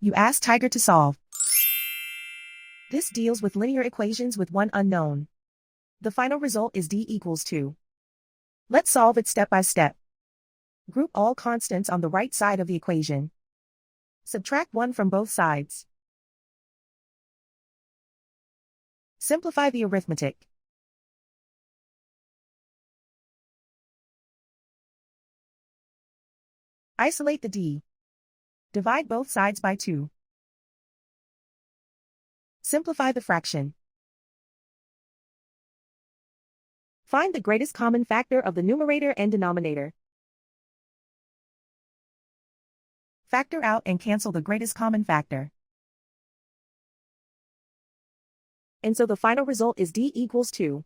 You ask Tiger to solve. This deals with linear equations with one unknown. The final result is d equals 2. Let's solve it step by step. Group all constants on the right side of the equation. Subtract 1 from both sides. Simplify the arithmetic. Isolate the d. Divide both sides by 2. Simplify the fraction. Find the greatest common factor of the numerator and denominator. Factor out and cancel the greatest common factor. And so the final result is d equals 2.